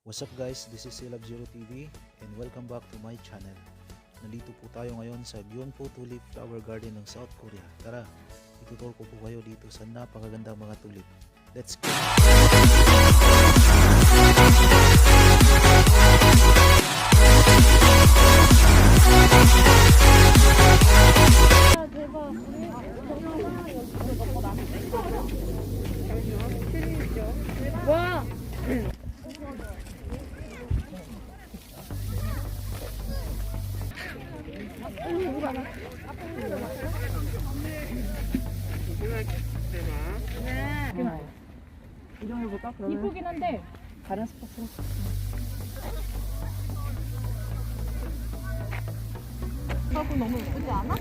What's up guys, this is Silab Zero TV and welcome back to my channel. Nandito po tayo ngayon sa Gyeongpo Tulip Flower Garden ng South Korea. Tara, ituturo ko po kayo dito sa napakagandang mga tulip. Let's go! 와! 이동해볼까? 그러면? 이쁘긴 한데 다른 스포츠로 하고 너무 예쁘지 않아?